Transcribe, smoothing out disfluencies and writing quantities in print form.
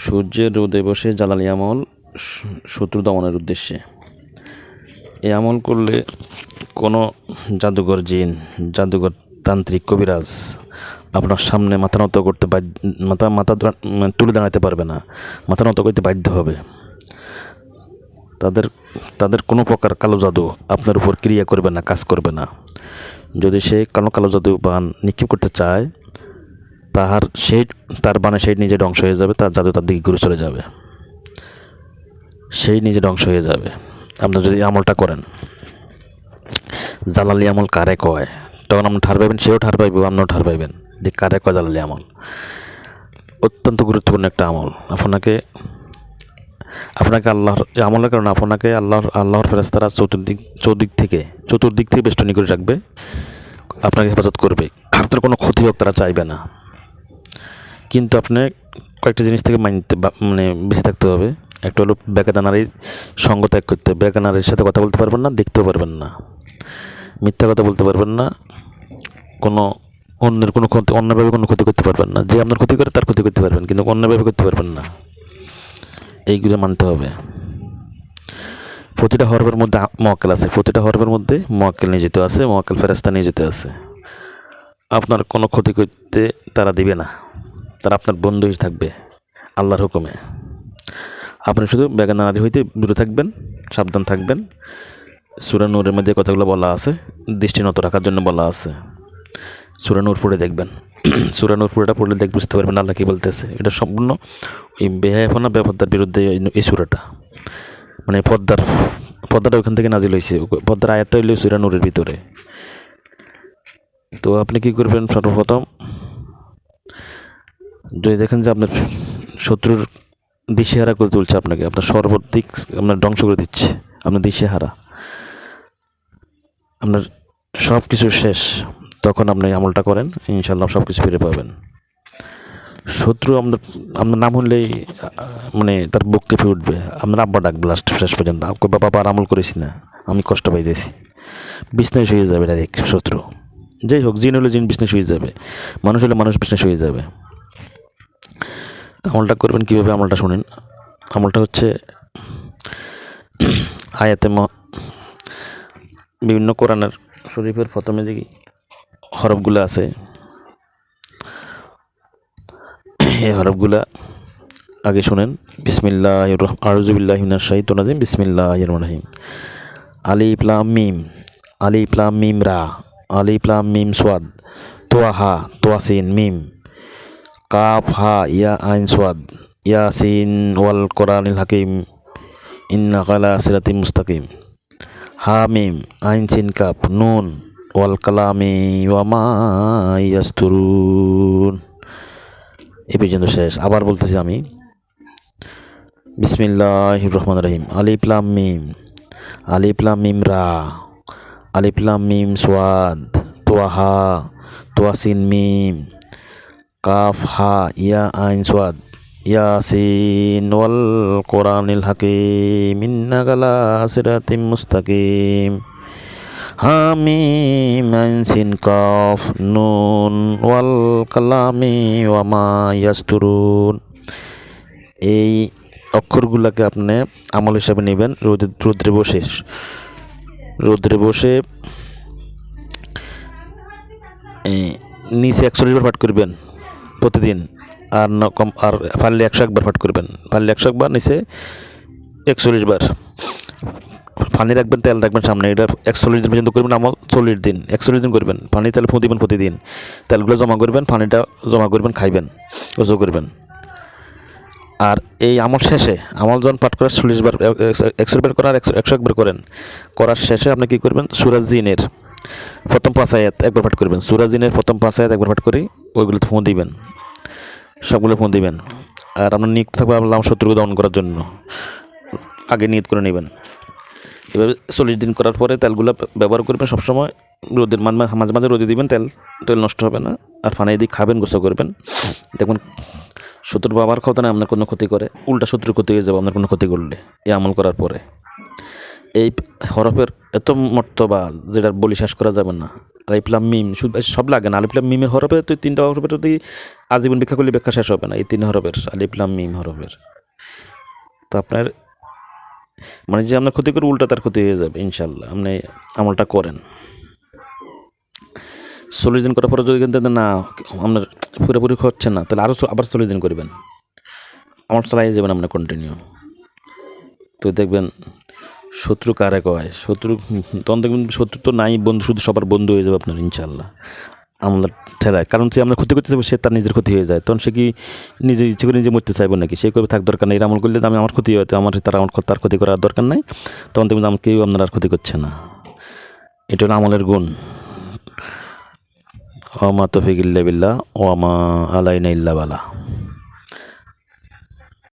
সূর্যের রোদে বসে জালালি আমল শত্রু দমনের উদ্দেশ্যে। এই আমল করলে কোনো জাদুঘর জিন, জাদুঘর তান্ত্রিক, কবিরাজ আপনার সামনে মাথা নত করতে মাথা তুলে দাঁড়াতে পারবে না, মাথা নত করতে বাধ্য হবে। তাদের কোনো প্রকার কালো জাদু আপনার উপর ক্রিয়া করবে না, কাজ করবে না। যদি সে কালো জাদু বান নিক্ষেপ করতে চায়, তার বানে সেই নিজে ধ্বংস হয়ে যাবে, তার জাদু তার দিকে ঘুরে চলে যাবে, সেই নিজে ধ্বংস হয়ে যাবে। আপনারা যদি আমলটা করেন, জালালি আমল কারে কয়, তখন আপনি ঠার পাইবেন, সেও ঠার পাইব, আপনিও ঠার পাইবেন যে কারে কয় জালালি আমল। অত্যন্ত গুরুত্বপূর্ণ একটা আমল। আপনাকে আল্লাহর আমলের কারণে আপনাকে আল্লাহর ফেরেশতারা চতুর্দিক থেকে বেষ্টনী করে রাখবে, আপনাকে হেফাজত করবে। আপনার কোনো ক্ষতি হোক তারা চাইবে না। কিন্তু আপনি কয়েকটা জিনিস থেকে বেঁচে থাকতে হবে। একটা হলো বেকানারির সঙ্গ ত্যাগ করতে হবে। বেকানারির সাথে কথা বলতে পারবেন না, দেখতেও পারবেন না, মিথ্যা কথা বলতে পারবেন না, অন্যভাবে কোনো ক্ষতি করতে পারবেন না। যে আপনার ক্ষতি করে তার ক্ষতি করতে পারবেন, কিন্তু অন্যভাবে করতে পারবেন না। এইগুলো মানতে হবে। প্রতিটা হরফের মধ্যে মুআক্কেল আছে, প্রতিটা হরফের মধ্যে মুআক্কেল নিয়োজিত আছে, মুআক্কেল ফেরেশতা নিয়োজিত আছে। আপনার কোনো ক্ষতি করতে তারা দিবে না, তারা আপনার বন্ধু হয়ে থাকবে আল্লাহর হুকুমে। আপনি শুধু বেগানারি হইতে দূরে থাকবেন, সাবধান থাকবেন। সূরা নূরের মধ্যে কথাগুলো বলা আছে, দৃষ্টি নত রাখার জন্য বলা আছে। সূরা নূর পড়ে দেখবেন, সূরা নূর পুরোটা পড়লে বুঝতে পারবেন আল্লাহ কী বলতেছে। এটা সম্পূর্ণ ওই বেহায়াপনা, বেপরদার বিরুদ্ধে এই সূরাটা, মানে পর্দাটা ওইখান থেকে নাজিল হয়েছে। পর্দার আয়াতটা হইলে সূরা নূরের ভিতরে। তো আপনি কি করবেন, সর্বপ্রথম যদি দেখেন যে আপনার শত্রুর দিশেহারা করে তুলছে, আপনার সর্বদিক আপনার ধ্বংস করে দিচ্ছে, আপনার দিশেহারা, আপনার সব কিছু শেষ, তখন আপনি আমলটা করেন, ইনশাল্লাহ সব কিছু ফিরে পাবেন। শত্রু আপনার নাম হলেই তার বুক কেঁপে উঠবে। আপনার আব্বা ডাকবে লাস্ট শেষ পর্যন্ত, বাবা আর আমল করিস না, আমি কষ্ট পাইতেছি। বিজনেস হয়ে যাবে ডাইরেক্ট শত্রু। যাই হোক, জিন হলে জিন বিজনেস হয়ে যাবে, মানুষ হলে মানুষ বিজনেস হয়ে যাবে। আমলটা করবেন কীভাবে, আমলটা শুনেন। আমলটা হচ্ছে আয়াতে বিভিন্ন কোরআনের শরীফের প্রথমে যে হরফগুলো আছে, এই হরফগুলা আগে শুনেন। আউযু বিল্লাহি মিনাশ শাইতানির রাজিম। বিসমিল্লাহির রহমানির রহিম। আলিফ লাম মিম, আলিফ লাম মিম রা, আলিফ লাম মিম সাদ, তোহা তোয়াসিন মিম, কাফ হা ইয়া আইন সাদ, ইয়াসিন ওয়াল কোরআনিল হাকিম, ইন্নাকা লা সিরাতিম মুস্তাকিম। হা মিম আইন সিন কাফ নুন ওয়াল কালামি ওয়া মা ইয়াসতুরুন। এই পর্যন্ত শেষ। আবার বলতেছি আমি, বিসমিল্লাহির রহমানির রহিম। আলিফ লাম মিম, আলিফ লাম মিম রা, আলিফ লাম মিম সাদ, তোহা তোয়াসিন মিম, কাফ হা ইয়া আইন সাদ, ইয়াসিন ওয়াল কোরআনিল হাকিম, ইন্নাকা লা সিরাতিম মুস্তাকিম। হামিম আইন সিন কাফ নুন ওয়াল কালামি ওয়া মা ইয়াসতুরুন। এই অক্ষরগুলোকে আপনি আমল হিসাবে নেবেন। রৌদ্রে বসে নিচে 41 বার পাঠ করবেন প্রতিদিন। আর পারলে 101 বার পাঠ করবেন, পারলে 101 বার, নিচে 41 বার। পানি রাখবেন, তেল রাখবেন সামনে। এটা 41 দিন পর্যন্ত করবেন আমল। 40 দিন, 41 দিন করবেন। পানি তেল দিবেন প্রতিদিন। তেলগুলো জমা করবেন, পানিটা জমা করবেন, খাইবেন, ওযু করবেন। আর এই আমল শেষে, আমল যখন পাঠ করার 40 বার, 100 বার করার 101 বার করার শেষে আপনি কী করবেন, সূরা জিনের প্রথম 5 আয়াত একবার পাঠ করবেন। সূরা জিনের প্রথম 5 আয়াত একবার পাঠ করে ওইগুলো ফোন দিবেন, সবগুলো ফোন দিবেন। আর আপনার নিয়ত থাকবে আল্লাহ শত্রুকে দমন করার জন্য, আগে নিয়ত করে নেবেন। এভাবে 40 দিন করার পরে তেলগুলো ব্যবহার করবেন সবসময়। রোদের মাঝে মাঝে রোদে দিবেন, তেল নষ্ট হবে না। আর ফানি দিয়ে খাবেন, গোসল করবেন। দেখুন শত্রুর বাবার কথা না আপনার কোনো ক্ষতি করে, উল্টা শত্রুর ক্ষতি হয়ে যাবে আপনার কোনো ক্ষতি করলে এই আমল করার পরে। এই হরফের এত মর্তবা যেটা বলি শেষ করা যাবে না। আলিফ লাম মিম শুধু সব লাগে না, আলিফ লাম মিমের হরফে তো 3টা হরফের যদি আজীবন ব্যাখ্যা করলে ব্যাখ্যা শেষ হবে না, এই 3 হরফের আলিফ লাম মিম হরফের। তো আপনার মানে যে আপনার ক্ষতি করে উল্টা তার ক্ষতি হয়ে যাবে ইনশাল্লাহ। আপনি আমলটা করেন। 40 দিন করার পরে যদি কিন্তু না আপনার পুরোপুরি হচ্ছে না, তাহলে আবার 40 দিন করবেন, আমল চালাই যাবেন আপনার কন্টিনিউ। তো দেখবেন শত্রু কারে কয়, শত্রু তখন দেখবেন শত্রু তো নাই, বন্ধু শুধু সবার বন্ধু হয়ে যাবে আপনার ইনশাল্লাহ আমলার ঠেলায়। কারণ সে আমরা ক্ষতি করতে চাইবো, সে তার নিজের ক্ষতি হয়ে যায়, তখন সে কি নিজে ইচ্ছে করে নিজে মরতে চাইবো নাকি? সে করবে থাক দরকার নেই, আমল করলে আমি আমার ক্ষতি হয়তো আমার তার ক্ষতি করার দরকার নাই, তখন দেখবেন কেউ আপনার আর ক্ষতি করছে না। এটা হলো আমলের গুণ। ওমা তৌফিক ইল্লা বিল্লাহ ওমা আলাইনা ইল্লা বালা।